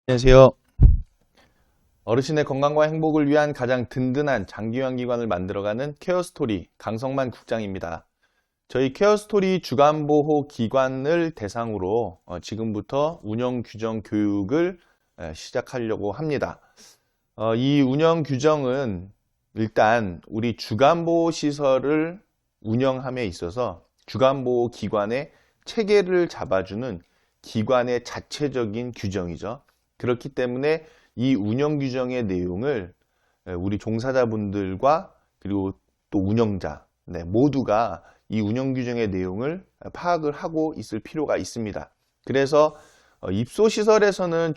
안녕하세요. 어르신의 건강과 행복을 위한 가장 든든한 장기요양기관을 만들어가는 케어스토리 강성만 국장입니다. 저희 케어스토리 주간보호 기관을 대상으로 지금부터 운영규정 교육을 시작하려고 합니다. 이 운영규정은 일단 우리 주간보호 시설을 운영함에 있어서 주간보호 기관의 체계를 잡아주는 기관의 자체적인 규정이죠. 그렇기 때문에 이 운영 규정의 내용을 우리 종사자분들과 그리고 또 운영자 모두가 이 운영 규정의 내용을 파악을 하고 있을 필요가 있습니다. 그래서 입소시설에서는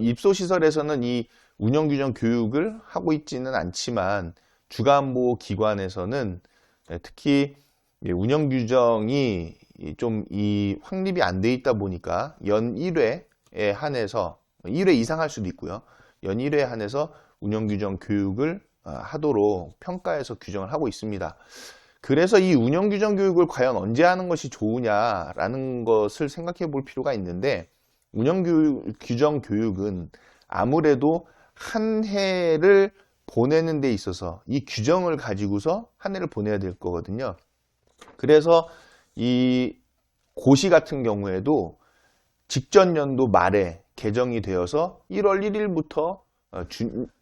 입소시설에서는 이 운영 규정 교육을 하고 있지는 않지만 주간보호 기관에서는 특히 운영 규정이 좀 이 확립이 안 돼 있다 보니까 연 1회에 한해서 1회 이상 할 수도 있고요. 연 1회에 한해서 운영 규정 교육을 하도록 평가해서 규정을 하고 있습니다. 그래서 이 운영 규정 교육을 과연 언제 하는 것이 좋으냐라는 것을 생각해 볼 필요가 있는데 운영 규정 교육은 아무래도 한 해를 보내는 데 있어서 이 규정을 가지고서 한 해를 보내야 될 거거든요. 그래서 이 고시 같은 경우에도 직전 연도 말에 개정이 되어서 1월 1일부터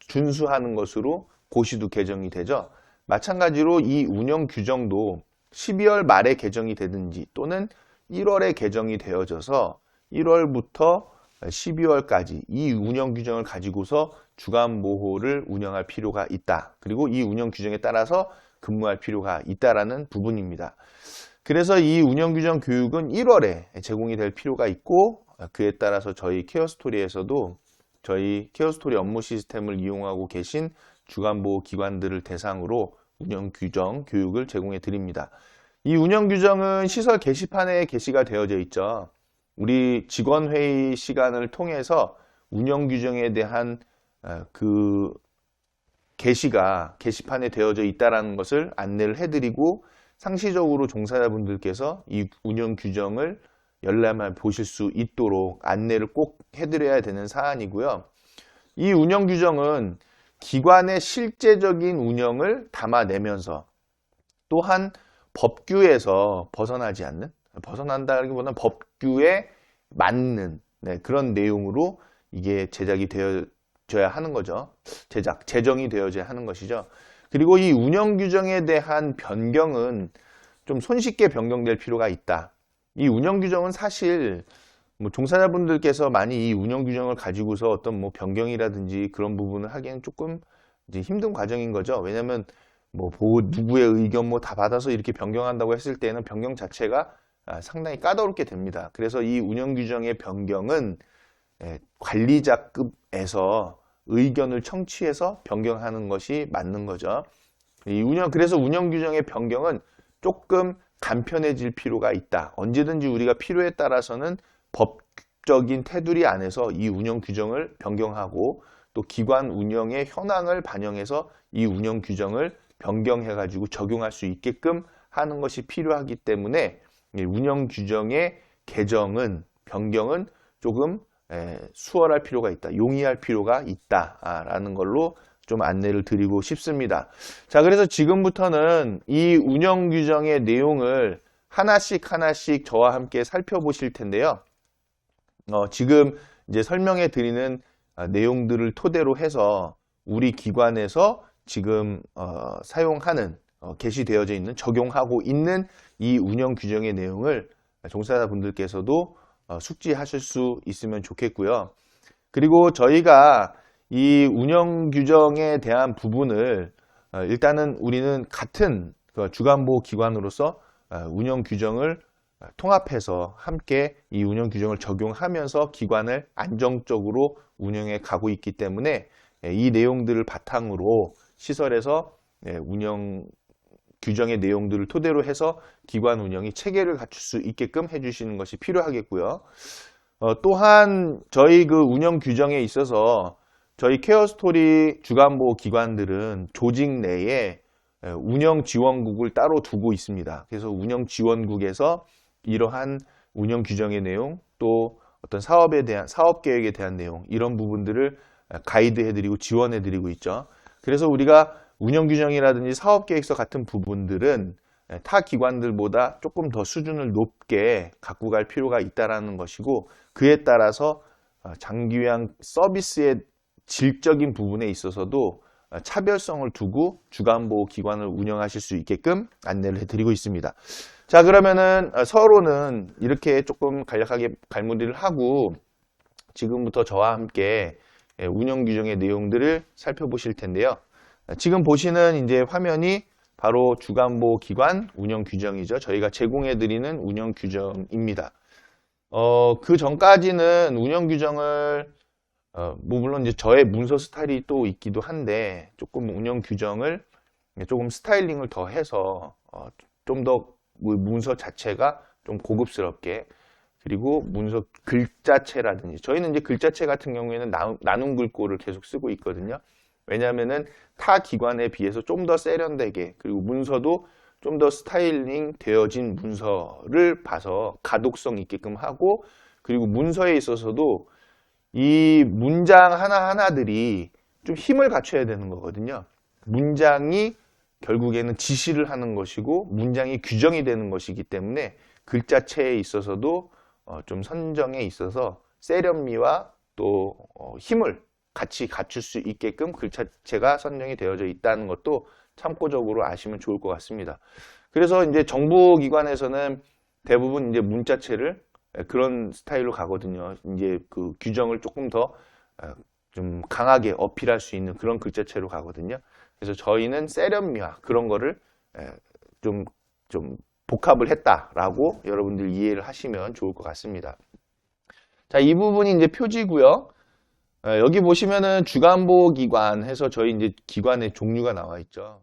준수하는 것으로 고시도 개정이 되죠. 마찬가지로 이 운영 규정도 12월 말에 개정이 되든지 또는 1월에 개정이 되어져서 1월부터 12월까지 이 운영 규정을 가지고서 주간 보호를 운영할 필요가 있다. 그리고 이 운영 규정에 따라서 근무할 필요가 있다라는 부분입니다. 그래서 이 운영 규정 교육은 1월에 제공이 될 필요가 있고 그에 따라서 저희 케어스토리에서도 저희 케어스토리 업무 시스템을 이용하고 계신 주간보호 기관들을 대상으로 운영 규정 교육을 제공해 드립니다. 이 운영 규정은 시설 게시판에 게시가 되어져 있죠. 우리 직원회의 시간을 통해서 운영 규정에 대한 그 게시가 게시판에 되어져 있다는 것을 안내를 해드리고 상시적으로 종사자분들께서 이 운영 규정을 열람해 보실 수 있도록 안내를 꼭 해드려야 되는 사안이고요. 이 운영 규정은 기관의 실제적인 운영을 담아내면서 또한 법규에서 벗어나지 않는, 벗어난다기보다는 법규에 맞는 그런 내용으로 이게 제작이 되어져야 하는 거죠. 제정이 되어져야 하는 것이죠. 그리고 이 운영 규정에 대한 변경은 좀 손쉽게 변경될 필요가 있다. 이 운영 규정은 사실 종사자분들께서 많이 이 운영 규정을 가지고서 어떤 변경이라든지 그런 부분을 하기에는 조금 이제 힘든 과정인 거죠. 왜냐하면 누구의 의견 다 받아서 이렇게 변경한다고 했을 때는 변경 자체가 상당히 까다롭게 됩니다. 그래서 이 운영 규정의 변경은 관리자급에서 의견을 청취해서 변경하는 것이 맞는 거죠. 그래서 운영 규정의 변경은 조금 간편해질 필요가 있다. 언제든지 우리가 필요에 따라서는 법적인 테두리 안에서 이 운영 규정을 변경하고 또 기관 운영의 현황을 반영해서 이 운영 규정을 변경해 가지고 적용할 수 있게끔 하는 것이 필요하기 때문에 운영 규정의 변경은 조금 수월할 필요가 있다. 용이할 필요가 있다라는 걸로 좀 안내를 드리고 싶습니다. 자, 그래서 지금부터는 이 운영 규정의 내용을 하나씩 저와 함께 살펴보실 텐데요. 지금 이제 설명해 드리는 내용들을 토대로 해서 우리 기관에서 지금 사용하는 게시되어져 있는 적용하고 있는 이 운영 규정의 내용을 종사자분들께서도 숙지하실 수 있으면 좋겠고요. 그리고 저희가 이 운영 규정에 대한 부분을 일단은 우리는 같은 주간보호 기관으로서 운영 규정을 통합해서 함께 이 운영 규정을 적용하면서 기관을 안정적으로 운영해 가고 있기 때문에 이 내용들을 바탕으로 시설에서 운영 규정의 내용들을 토대로 해서 기관 운영이 체계를 갖출 수 있게끔 해주시는 것이 필요하겠고요. 또한 저희 그 운영 규정에 있어서 저희 케어스토리 주간보호 기관들은 조직 내에 운영 지원국을 따로 두고 있습니다. 그래서 운영 지원국에서 이러한 운영 규정의 내용 또 어떤 사업에 대한 사업 계획에 대한 내용 이런 부분들을 가이드해드리고 지원해드리고 있죠. 그래서 우리가 운영 규정이라든지 사업 계획서 같은 부분들은 타 기관들보다 조금 더 수준을 높게 갖고 갈 필요가 있다라는 것이고 그에 따라서 장기요양 서비스의 질적인 부분에 있어서도 차별성을 두고 주간보호기관을 운영하실 수 있게끔 안내를 해드리고 있습니다. 자, 그러면은 서로는 이렇게 조금 간략하게 갈무리를 하고 지금부터 저와 함께 운영규정의 내용들을 살펴보실 텐데요. 지금 보시는 이제 화면이 바로 주간보호기관 운영규정이죠. 저희가 제공해드리는 운영규정입니다. 그 전까지는 운영규정을 뭐 물론 이제 저의 문서 스타일이 또 있기도 한데 조금 운영 규정을 조금 스타일링을 더 해서 좀 더 문서 자체가 좀 고급스럽게 그리고 문서 글자체라든지 저희는 이제 글자체 같은 경우에는 나눔 글꼴을 계속 쓰고 있거든요. 왜냐하면은 타 기관에 비해서 좀 더 세련되게 그리고 문서도 좀 더 스타일링 되어진 문서를 봐서 가독성 있게끔 하고 그리고 문서에 있어서도 이 문장 하나하나들이 좀 힘을 갖춰야 되는 거거든요. 문장이 결국에는 지시를 하는 것이고 문장이 규정이 되는 것이기 때문에 글자체에 있어서도 좀 선정에 있어서 세련미와 또 힘을 같이 갖출 수 있게끔 글자체가 선정이 되어져 있다는 것도 참고적으로 아시면 좋을 것 같습니다. 그래서 이제 정보기관에서는 대부분 이제 문자체를 그런 스타일로 가거든요. 이제 그 규정을 조금 더 좀 강하게 어필할 수 있는 그런 글자체로 가거든요. 그래서 저희는 세련미와 그런 거를 좀 복합을 했다라고 여러분들 이해를 하시면 좋을 것 같습니다. 자, 이 부분이 이제 표지고요. 여기 보시면은 주간보호기관 해서 저희 이제 기관의 종류가 나와 있죠.